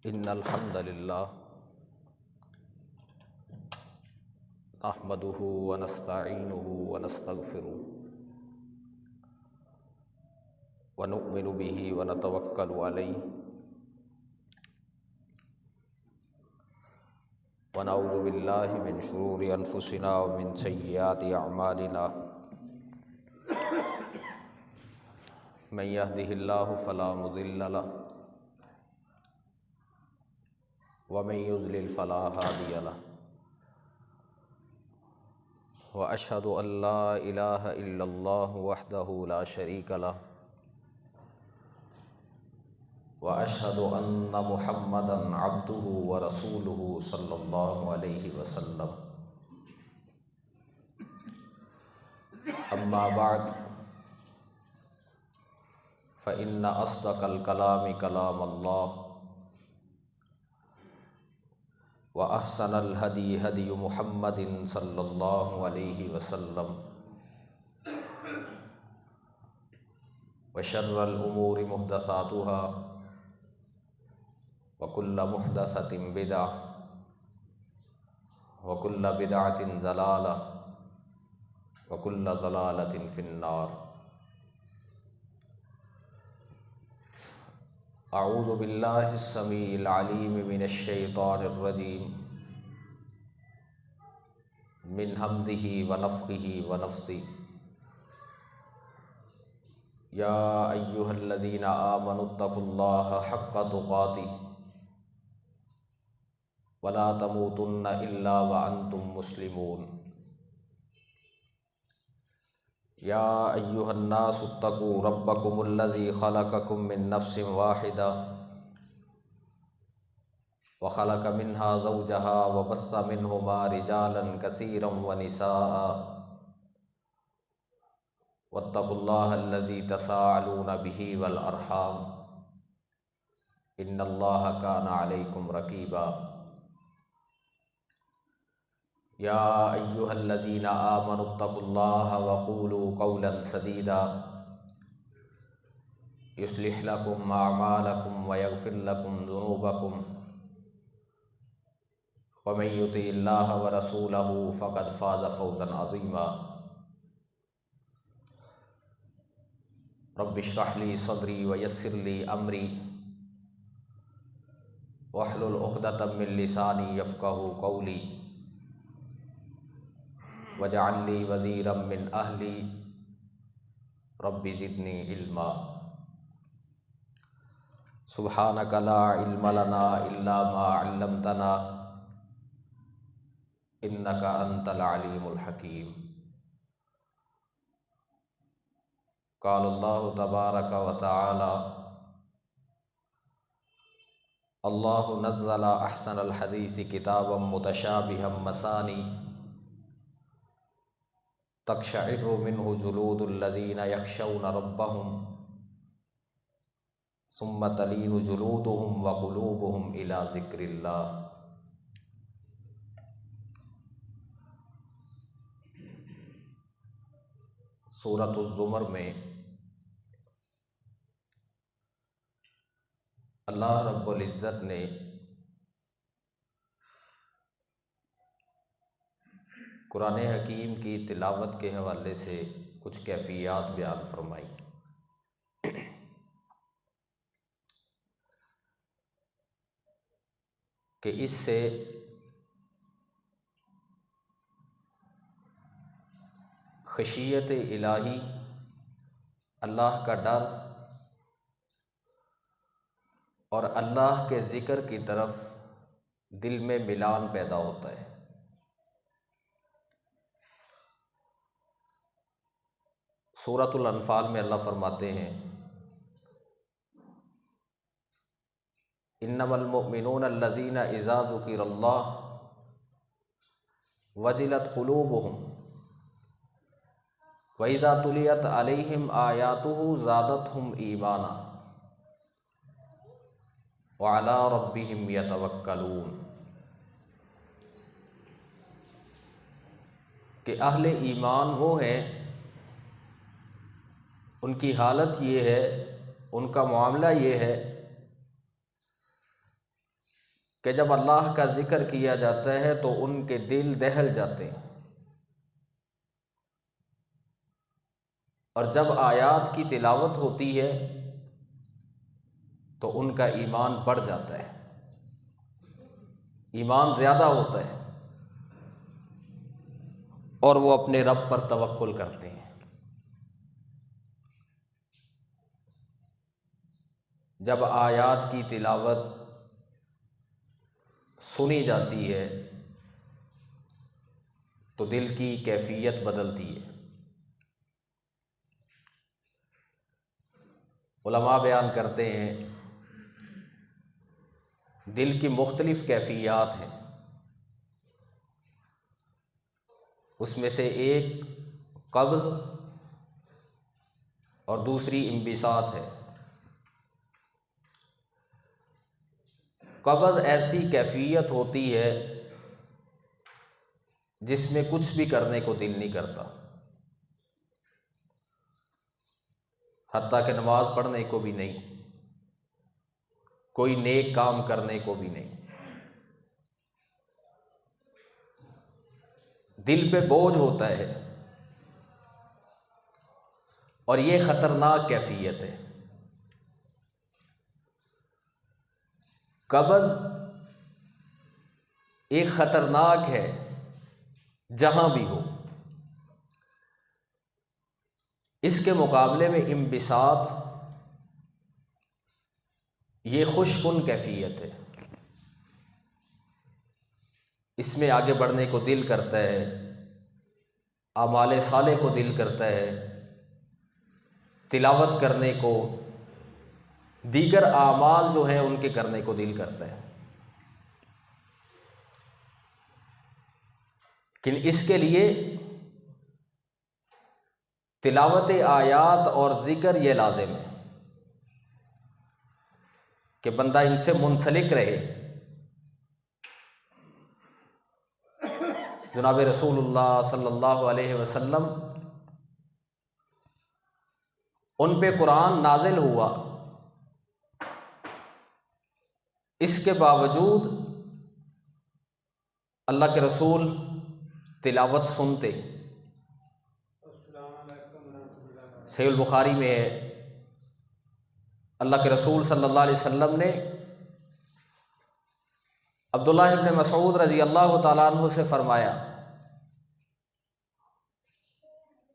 इन्नल हम्दलिल्लाह नहमदुहु व नस्तईनुहु व नस्तगफिरुहु व नु'मिनु बिही व नतवक्कलु अलैहि व नऊज़ु बिल्लाहि मिन शुरूरि अनफुसिना व मिन सय्यिआति अअमालिना मन यहदिहिल्लाहु फला मुज़िल्ल लहु व मन युज़लिल फला हादिय लहु व अशहदु अल्ला इलाहा इल्लल्लाहु वहदहु ला शरीका लहु व अशहदु अन्न मुहम्मदन अब्दुहु व रसूलुहु सल्लल्लाहु अलैहि वसल्लम। अम्मा बाद फ़इन्न अस्दक़ल कलामि कलामुल्लाह व अहसनल हदी हदी मुहम्मदिन सल्लल्लाहु अलैहि वसल्लम व शर्रल उमूरि मुहदसातुहा व कुल्ल मुहदसतिन बिदअह व कुल्ल बिदअतिन ज़लालह व कुल्ल ज़लालतिन फिन्नार। अऊज़ु बिल्लाहि स्समीइल अलीम मिनश शैतानिर रजीम मिन हम्दिही व नफ़्ख़िही व नफ़्सिही। या अय्युहल्लज़ीना आमनुत्तक़ुल्लाहा हक़्क़ तुक़ातिह वला तमूतुन्ना इल्ला व अंतुम मुस्लिमून। या अय्युहन्नासुत्तक़ू रब्बकुमुल्लज़ी ख़लक़कुम मिन नफ़्सिन वाहिदा व ख़लक़ मिन्हा ज़ौजहा व बस्सा मिन्हुमा रिजालन कसीरन व निसाअ वत्तक़ुल्लाहल्लज़ी तसाअलून बिही वल अर्हाम इन्नल्लाहा काना अलैकुम रक़ीबा। या अय्युहल्लज़ीना आमनुत्तक़ुल्लाहा व क़ूलू क़ौलन सदीदा युस्लिह लकुम अअमालकुम व यग़फ़िर लकुम ज़ुनूबकुम व मन युतिइल्लाह व रसूलहु फ़क़द फ़ाज़ फ़ौज़न अज़ीमा। रब्बि इश्रह ली सदरी व यस्सिर ली अमरी वहलुल उक़दतम मिन लिसानी यफ़क़हू क़ौली वजअल ली वज़ीरम मिन अहली रब्बि ज़िदनी इल्मा। सुब्हानक ला इल्म लना इल्ला मा अल्लमतना इन्नका अंतल अलीमुल हकीम। क़ालल्लाहु तबारक व तआला अल्लाहु नज़्ज़ला अहसनल हदीस किताबम मुतशाबिहम मसानी तक़शइर्रु मिन्हु जुलूदुल लज़ीना यख़शौना रब्बहुम सुम्मा तलीनु जुलूदुहुम व क़ुलूबुहुम इला ज़िक्रिल्लाह। सूरतुज़ ज़ुमर में अल्लाह रब्बुल इज़्ज़त ने कुरान हकीम की तिलावत के हवाले से कुछ कैफियत बयान फरमाई कि इससे खशियत इलाही, अल्लाह का डर और अल्लाह के ज़िक्र की तरफ दिल में मिलान पैदा होता है। सूरतुल अनफाल में अल्लाह फरमाते हैं इन्नमल मुअमिनूना अल्लज़ीना इज़ा ज़ुकिरल्लाह वजिलत क़ुलूबुहुम व इज़ा तुलियत अलैहिम आयातुहु ज़ादतहुम ईमाना व अला रब्बिहिम यतवक्कलून। कि अहले ईमान वो हैं, उनकी हालत ये है, उनका मामला ये है कि जब अल्लाह का ज़िक्र किया जाता है तो उनके दिल दहल जाते हैं, और जब आयात की तिलावत होती है तो उनका ईमान बढ़ जाता है, ईमान ज़्यादा होता है और वो अपने रब पर तवक्कुल करते हैं। जब आयात की तिलावत सुनी जाती है तो दिल की कैफियत बदलती है। उलमा बयान करते हैं दिल की मुख्तलिफ कैफियत हैं, उसमें से एक क़ब्ज़ और दूसरी इंबिसात है। क़ब्ज़ ऐसी कैफियत होती है जिसमें कुछ भी करने को दिल नहीं करता, हत्ता कि नमाज पढ़ने को भी नहीं, कोई नेक काम करने को भी नहीं। दिल पे बोझ होता है और ये ख़तरनाक कैफियत है। क़ब्ज़ एक ख़तरनाक है जहां भी हो। इसके मुकाबले में इंबिसात ये खुशकुन कैफियत है, इसमें आगे बढ़ने को दिल करता है, आमाले साले को दिल करता है, तिलावत करने को, दीगर आमाल जो हैं उनके करने को दिल करता है। लेकिन इसके लिए तिलावत आयात और ज़िक्र ये लाज़िम है कि बंदा इनसे मुंसलिक रहे। जनाब रसूलुल्लाह सल्लल्लाहु अलैहि वसल्लम उन पे कुरान नाजिल हुआ, इसके बावजूद अल्लाह के रसूल तिलावत सुनते। सहीह बुखारी में है, अल्लाह के रसूल सल्लल्लाहु अलैहि वसल्लम ने अब्दुल्लाह इब्न मसऊद रज़ी अल्लाह तआला अन्हु से फरमाया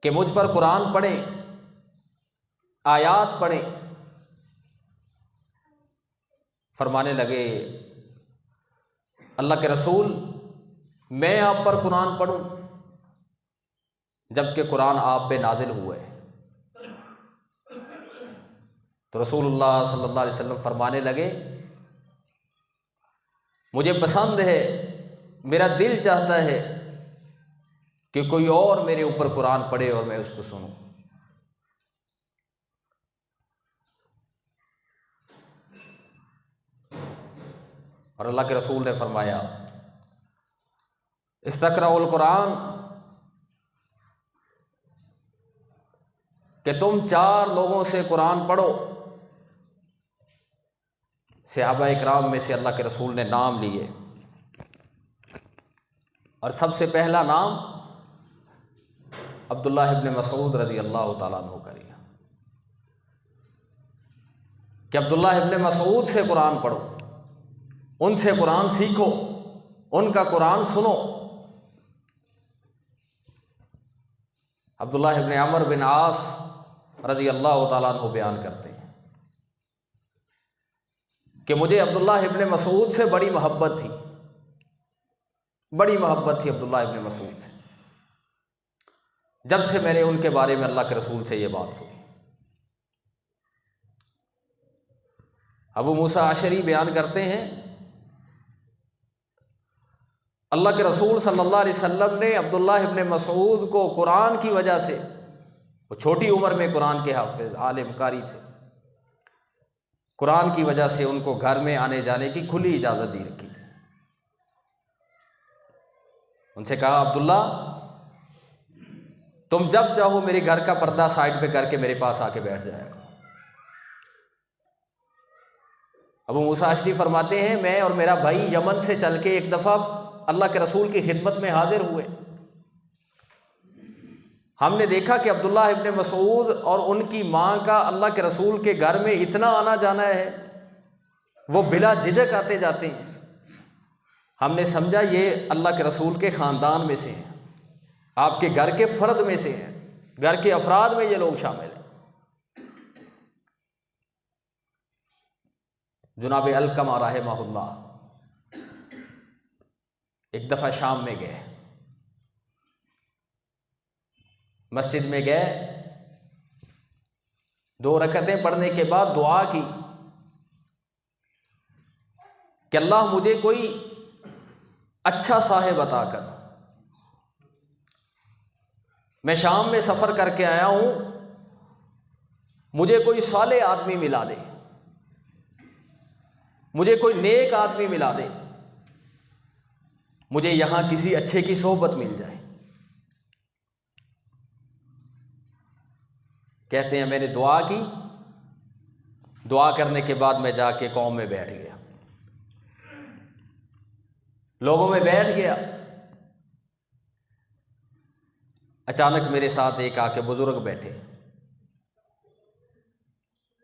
कि मुझ पर कुरान पढ़ें, आयात पढ़ें। फरमाने लगे, अल्लाह के रसूल मैं आप पर कुरान पढ़ूं जबकि कुरान आप पे नाजिल हुआ है? तो रसूलुल्लाह सल्लल्लाहु अलैहि वसल्लम फरमाने लगे, मुझे पसंद है, मेरा दिल चाहता है कि कोई और मेरे ऊपर कुरान पढ़े और मैं उसको सुनूं। और अल्लाह के रसूल ने फरमाया, इस्तक़राउल कुरान, कि तुम 4 लोगों से कुरान पढ़ो। सहाबा इकराम में से अल्लाह के रसूल ने नाम लिए और सबसे पहला नाम अब्दुल्लाह इब्न मसऊद रज़ी अल्लाह तआला अन्हु का लिया कि अब्दुल्लाह इब्न मसऊद से कुरान पढ़ो, उनसे कुरान सीखो, उनका कुरान सुनो। अब्दुल्लाह इब्न अमर बिन आस रज़ी अल्लाह तआला अन्हु बयान करते हैं कि मुझे अब्दुल्लाह इब्न मसऊद से बड़ी मोहब्बत थी, बड़ी मोहब्बत थी अब्दुल्लाह इब्न मसऊद से, जब से मैंने उनके बारे में अल्लाह के रसूल से ये बात सुनी। अबू मूसा अशरी बयान करते हैं, अल्लाह के रसूल सल्लल्लाहु अलैहि वसल्लम ने अब्दुल्लाह इब्न मसऊद को कुरान की वजह से, वो छोटी उम्र में कुरान के हाफिज आलिम कारी थे, कुरान की वजह से उनको घर में आने जाने की खुली इजाज़त दी रखी थी। उनसे कहा, अब्दुल्ला तुम जब चाहो मेरे घर का पर्दा साइड पे करके मेरे पास आके बैठ जाएगा। अबू मूसा अशरी फरमाते हैं, मैं और मेरा भाई यमन से चल के एक दफ़ा अल्लाह के रसूल की खिदमत में हाजिर हुए। हमने देखा कि अब्दुल्लाह इब्न मसूद और उनकी माँ का अल्लाह के रसूल के घर में इतना आना जाना है, वो बिला झिझक आते जाते हैं। हमने समझा ये अल्लाह के रसूल के ख़ानदान में से हैं, आपके घर के फ़र्द में से हैं, घर के अफराद में ये लोग शामिल हैं। जनाब अलकमा रहमहुल्लाह एक दफ़ा शाम में गए, मस्जिद में गए, 2 रकअतें पढ़ने के बाद दुआ की कि अल्लाह मुझे कोई अच्छा साहिब अता कर। मैं शाम में सफ़र करके आया हूँ, मुझे कोई साले आदमी मिला दे, मुझे कोई नेक आदमी मिला दे, मुझे यहाँ किसी अच्छे की सोहबत मिल जाए। कहते हैं मैंने दुआ की, दुआ करने के बाद मैं जाके कौम में बैठ गया, लोगों में बैठ गया। अचानक मेरे साथ एक आके बुजुर्ग बैठे,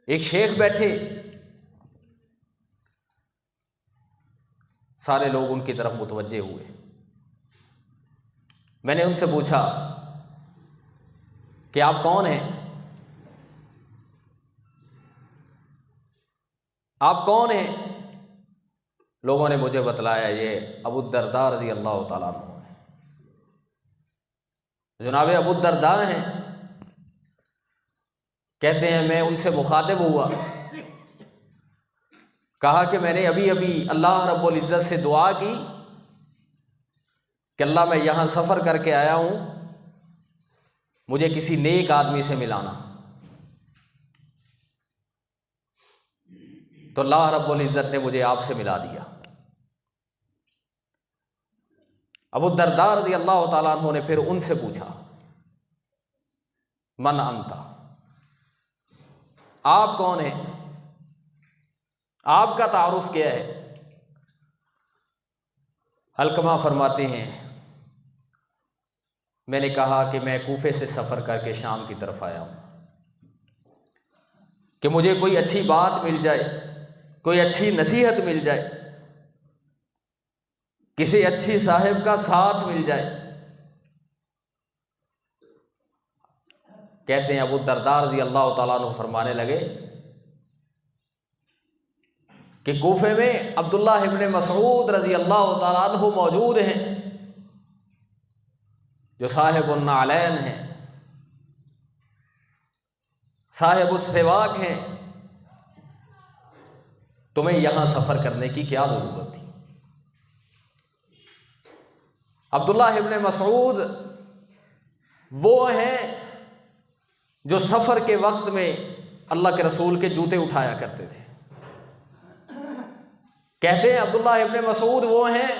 एक शेख बैठे, सारे लोग उनकी तरफ मुतवज्जे हुए। मैंने उनसे पूछा कि आप कौन हैं, आप कौन हैं? लोगों ने मुझे बतलाया ये अबू दरदा रज़ी अल्लाह ताला अन्हु है, जनाब अबू दरदा हैं। कहते हैं मैं उनसे मुखातिब हुआ, कहा कि मैंने अभी अभी अल्लाह रब्बुल इज़्ज़त से दुआ की कि अल्लाह मैं यहाँ सफ़र करके आया हूँ, मुझे किसी नेक आदमी से मिलाना। तो अल्लाह रब्बुल इज़्ज़त ने मुझे आपसे मिला दिया। अबू दरदा रज़ी अल्लाह ताला अन्हु ने फिर उनसे पूछा मन अंता, आप कौन हैं, आपका तारुफ क्या है? अलकमा फरमाते हैं मैंने कहा कि मैं कूफे से सफ़र करके शाम की तरफ आया हूँ कि मुझे कोई अच्छी बात मिल जाए, कोई अच्छी नसीहत मिल जाए, किसी अच्छी साहिब का साथ मिल जाए। कहते हैं अबू दरदा रज़ी अल्लाह ताला अन्हु फरमाने लगे कि कूफे में अब्दुल्लाह इब्न मसूद रज़ी अल्लाह ताला अन्हु मौजूद हैं, जो साहिबुन नालैन हैं, साहिबुस सिवाक हैं। तुम्हें यहां सफ़र करने की क्या ज़रूरत थी? अब्दुल्लाह इब्न मसूद वो हैं जो सफ़र के वक्त में अल्लाह के रसूल के जूते उठाया करते थे। कहते हैं अब्दुल्लाह इब्न मसूद वो हैं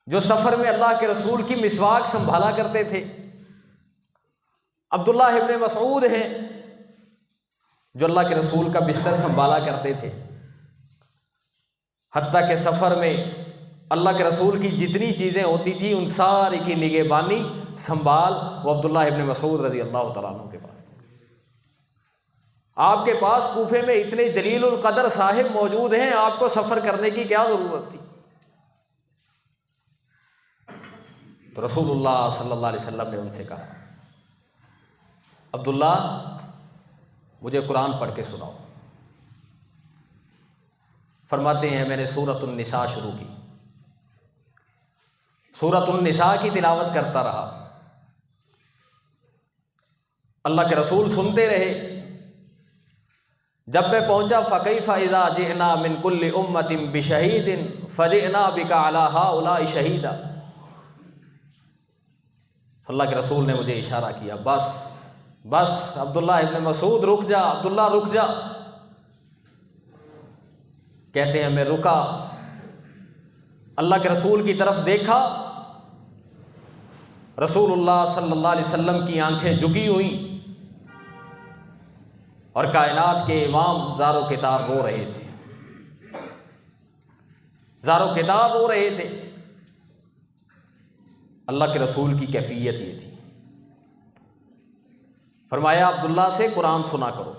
जो सफ़र में अल्लाह के रसूल की मिसवाक संभाला करते थे। अब्दुल्लाह इब्न मसूद हैं जो अल्लाह के रसूल का बिस्तर संभाला करते थे। हत्ता के सफ़र में अल्लाह के रसूल की जितनी चीज़ें होती थी उन सारी की निगहबानी संभाल वो अब्दुल्लाह इब्न मसूद रज़ी अल्लाह तआला अन्हु के पास। आपके पास कूफे में इतने जलीलुल कदर साहिब मौजूद हैं, आपको सफ़र करने की क्या ज़रूरत थी? तो रसूलुल्लाह सल्लल्लाहु अलैहि वसल्लम ने उनसे कहा अब्दुल्ला मुझे कुरान पढ़ के सुनाओ। फरमाते हैं मैंने सूरतुन निसा शुरू की, सूरतुन निसा की तिलावत करता रहा, अल्लाह के रसूल सुनते रहे। जब मैं पहुंचा फ़कैफ़ इज़ा जिअना मिन कुल्लि उम्मतिन बिशहीदिन फजिअना बिका अला हाउलाइ शहीदा। अल्लाह के रसूल ने मुझे इशारा किया बस बस अब्दुल्लाह इब्न मसूद रुक जा, अब्दुल्ला रुक जा। कहते हैं मैं रुका, अल्लाह के रसूल की तरफ देखा, रसूलुल्लाह सल्लल्लाहु अलैहि वसल्लम की आंखें झुकी हुई, और कायनात के इमाम ज़ारो कितार रो रहे थे, ज़ारो कितार रो रहे थे। अल्लाह के रसूल की कैफियत ये थी। फरमाया अब्दुल्ला से कुरान सुना करो।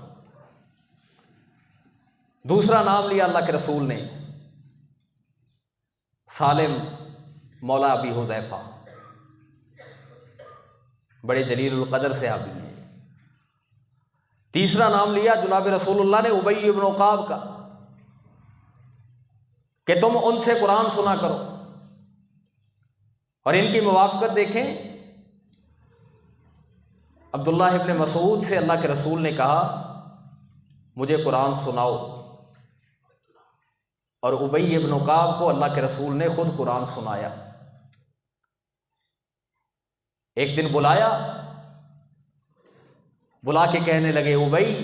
दूसरा नाम लिया अल्लाह के रसूल ने, सालिम मौला अबी हुज़ैफा, बड़े जलीलुल क़द्र सहाबी हैं। तीसरा नाम लिया जुनाब रसूलुल्लाह ने उबई इब्न उक़ाब का कि तुम उनसे कुरान सुना करो। और इनकी मुवाफ़क़त देखें, अब्दुल्ला इब्न मसूद से अल्लाह के रसूल ने कहा मुझे कुरान सुनाओ, और उबई इब्न उक़ाब को अल्लाह के रसूल ने खुद कुरान सुनाया। एक दिन बुलाया, बुला के कहने लगे उबई,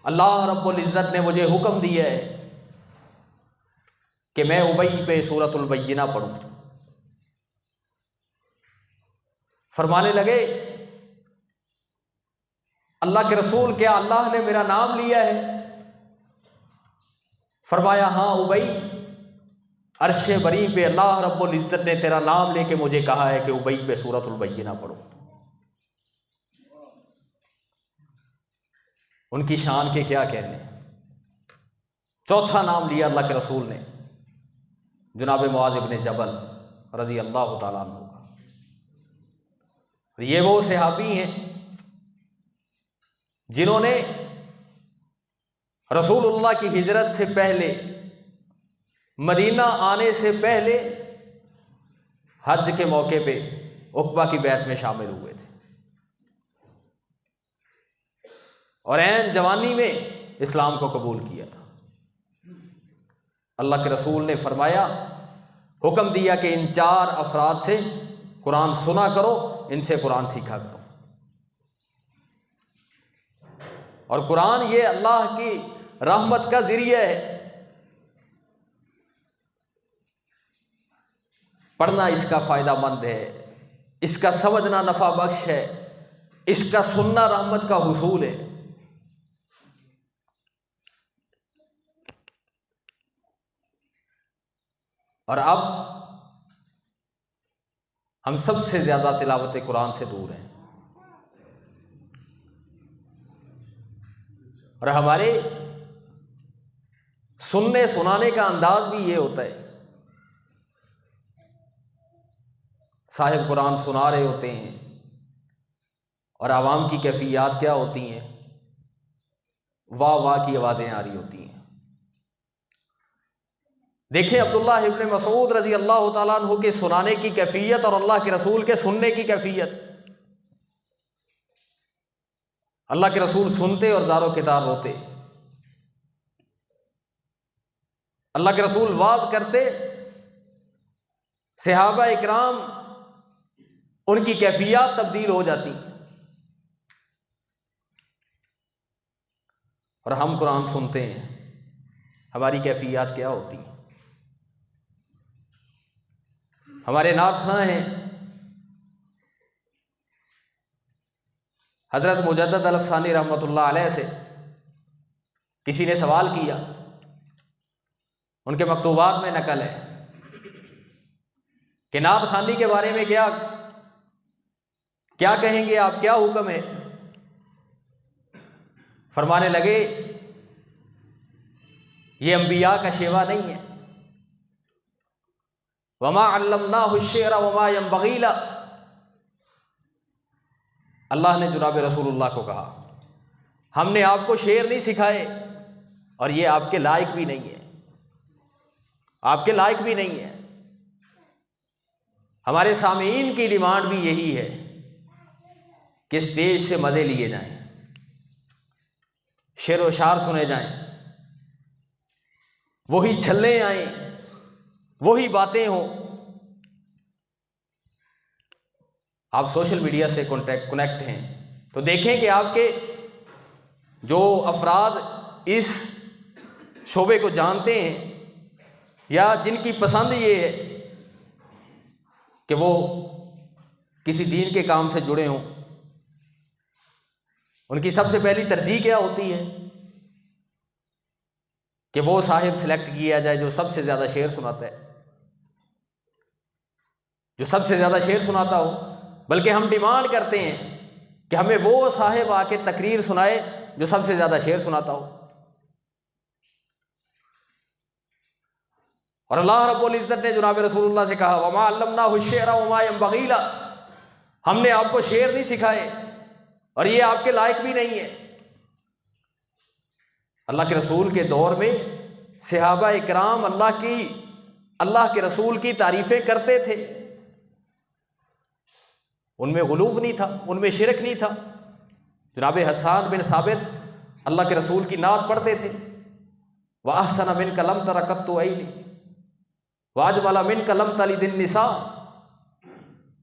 अल्लाह रब्बुल इज़्ज़त ने मुझे हुक्म दिया है कि मैं उबई पे सूरतुल बय्यिना पढ़ूं। फरमाने लगे अल्लाह के रसूल, क्या अल्लाह ने मेरा नाम लिया है? फरमाया हाँ उबई, अर्श बरी पे अल्लाह रब्बुल इज़्ज़त ने तेरा नाम लेके मुझे कहा है कि उबई पे सूरतुल बय्यिना पढ़ो। उनकी शान के क्या कहने। चौथा नाम लिया अल्लाह के रसूल ने जनाब मुआज़ इब्न जबल रज़ी अल्लाह तआला अन्हु का। ये वो सहाबी हैं जिन्होंने रसूलुल्लाह की हिजरत से पहले, मदीना आने से पहले हज के मौके पे उक़बा की बैत में शामिल हुए थे, और ऐन जवानी में इस्लाम को कबूल किया था। अल्लाह के रसूल ने फरमाया, हुक्म दिया कि इन 4 अफराद से कुरान सुना करो, इनसे कुरान सीखा करो। और कुरान ये अल्लाह की रहमत का ज़रिया है। पढ़ना इसका फ़ायदामंद है, इसका समझना नफ़ा बख्श है, इसका सुनना रहमत का हुसूल है। और अब हम सबसे ज़्यादा तिलावत कुरान से दूर हैं, और हमारे सुनने सुनाने का अंदाज भी ये होता है। साहिब कुरान सुना रहे होते हैं और आवाम की कैफियत क्या होती हैं, वाह वाह की आवाज़ें आ रही होती हैं। देखिए अब्दुल्लाह इब्न मसूद रज़ी अल्लाह तआला अन्हु के सुनाने की कैफियत और अल्लाह के रसूल के सुनने की कैफियत। अल्लाह के रसूल सुनते और ज़ारो कितार रोते। अल्लाह के रसूल वाज करते, सहाबा इकराम उनकी कैफियत तब्दील हो जाती, और हम कुरान सुनते हैं, हमारी कैफियत क्या होती है। हमारे नात खां हैं हज़रत मुजद्दद अल-अफ़सानी रहमतुल्लाह अलैह से किसी ने सवाल किया, उनके मकतूबात में नकल है कि नात खानी के बारे में क्या कहेंगे आप, क्या हुक्म है? फरमाने लगे ये अंबिया का शेवा नहीं है। वमा अल्लमनाहु शेर वमा यंबग़ी ला, अल्लाह ने जुनाब रसूलुल्लाह को कहा हमने आपको शेर नहीं सिखाए, और ये आपके लायक भी नहीं है, आपके लायक भी नहीं है। हमारे सामीन की डिमांड भी यही है कि स्टेज से मज़े लिए जाएं, शेर व शार सुने जाएं, वही छल्ले आएं, वही बातें हों। आप सोशल मीडिया से कनेक्ट हैं तो देखें कि आपके जो अफराद इस शोबे को जानते हैं या जिनकी पसंद ये है कि वो किसी दीन के काम से जुड़े हों, उनकी सबसे पहली तरजीह क्या होती है कि वो साहिब सिलेक्ट किया जाए जो सबसे ज़्यादा शेर सुनाता है, जो सबसे ज़्यादा शेर सुनाता हो। बल्कि हम डिमांड करते हैं कि हमें वो साहिब आके तकरीर सुनाए जो सबसे ज़्यादा शेर सुनाता हो। और अल्लाह रब्बुल इज़्ज़त ने जनाब रसूलुल्लाह से कहा, वमा अल्लमनाहु शेरा वमा यंबग़ी ला, हमने आपको शेर नहीं सिखाए और ये आपके लायक भी नहीं है। अल्लाह के रसूल के दौर में सहाबा इकराम अल्लाह के रसूल की तारीफ़ें करते थे, उनमें गुलूव नहीं था, उनमें शिरक नहीं था। जनाब हसन बिन साबित अल्लाह के रसूल की नात पढ़ते थे, व अहसन मिन कलम तरकत्तु ऐनी वाजमला मिन कलम तलिदिन निसा,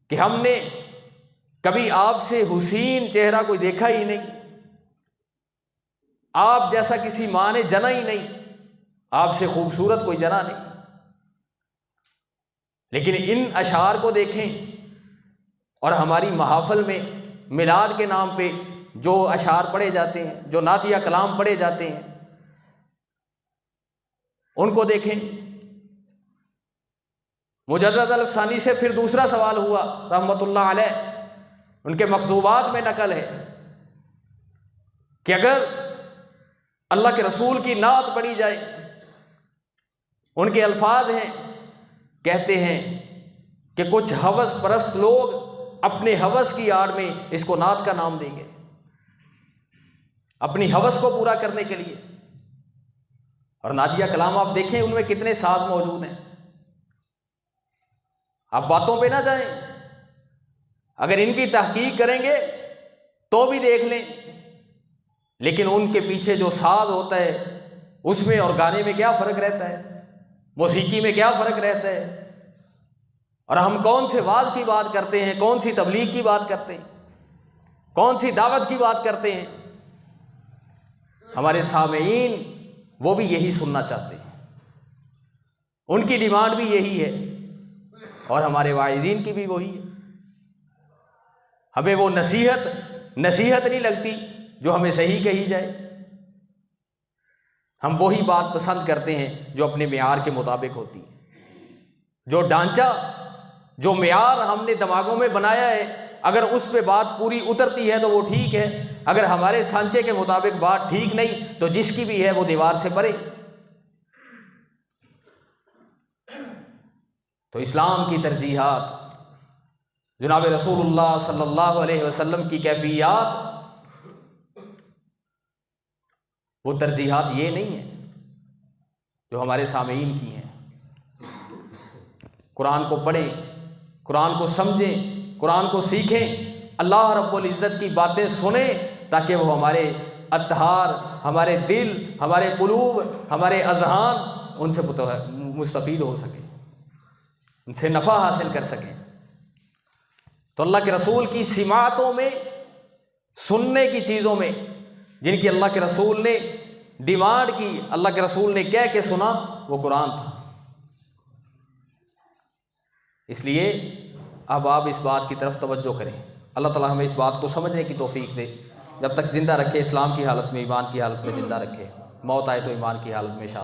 कि हमने कभी आपसे हुसीन चेहरा कोई देखा ही नहीं, आप जैसा किसी माँ ने जना ही नहीं, आपसे खूबसूरत कोई जना नहीं। लेकिन इन अशार को देखें और हमारी महाफल में मिलाद के नाम पे जो अशार पढ़े जाते हैं, जो नातिया कलाम पढ़े जाते हैं, उनको देखें। मुजद्दद अल-अफ़सानी से फिर दूसरा सवाल हुआ रहमतुल्लाह अलैह, उनके मखज़ूबात में नकल है कि अगर अल्लाह के रसूल की नात पढ़ी जाए, उनके अल्फाज हैं, कहते हैं कि कुछ हवस परस्त लोग अपने हवस की आड़ में इसको नात का नाम देंगे, अपनी हवस को पूरा करने के लिए। और नातिया कलाम आप देखें, उनमें कितने साज मौजूद हैं। आप बातों पे ना जाएं, अगर इनकी तहकीक करेंगे तो भी देख लें, लेकिन उनके पीछे जो साज होता है उसमें और गाने में क्या फ़र्क रहता है, मौसीकी में क्या फ़र्क रहता है। और हम कौन से वाज की बात करते हैं, कौन सी तबलीग की बात करते हैं, कौन सी दावत की बात करते हैं। हमारे सामीईन वो भी यही सुनना चाहते हैं, उनकी डिमांड भी यही है और हमारे वाइज़ीन की भी वही है। हमें वो नसीहत नहीं लगती जो हमें सही कही जाए, हम वही बात पसंद करते हैं जो अपने मेयार के मुताबिक होती है। जो ढांचा, जो मेयार हमने दिमागों में बनाया है, अगर उस पे बात पूरी उतरती है तो वो ठीक है, अगर हमारे सांचे के मुताबिक बात ठीक नहीं तो जिसकी भी है वो दीवार से परे। तो इस्लाम की तरजीहात, जनाब रसूलुल्लाह सल्लल्लाहु अलैहि वसल्लम की कैफियत, वो तरजीहात ये नहीं है जो हमारे सामीईन की हैं। कुरान को पढ़ें, कुरान को समझें, कुरान को सीखें, अल्लाह रब्बुल इज़्ज़त की बातें सुने, ताकि वो हमारे अत्हार, हमारे दिल, हमारे कुलूब, हमारे अज़हान उनसे मुस्तफ़ीद हो सके, उनसे नफ़ा हासिल कर सकें। तो अल्लाह के रसूल की सिमातों में, सुनने की चीज़ों में जिनकी अल्लाह के रसूल ने डिमांड की, अल्लाह के रसूल ने कह के सुना, वो कुरान था। इसलिए अब आप इस बात की तरफ तवज्जो करें। अल्लाह ताला हमें इस बात को समझने की तौफीक दे, जब तक ज़िंदा रखे इस्लाम की हालत में, ईमान की हालत में ज़िंदा रखे, मौत आए तो ईमान की हालत में शामिल।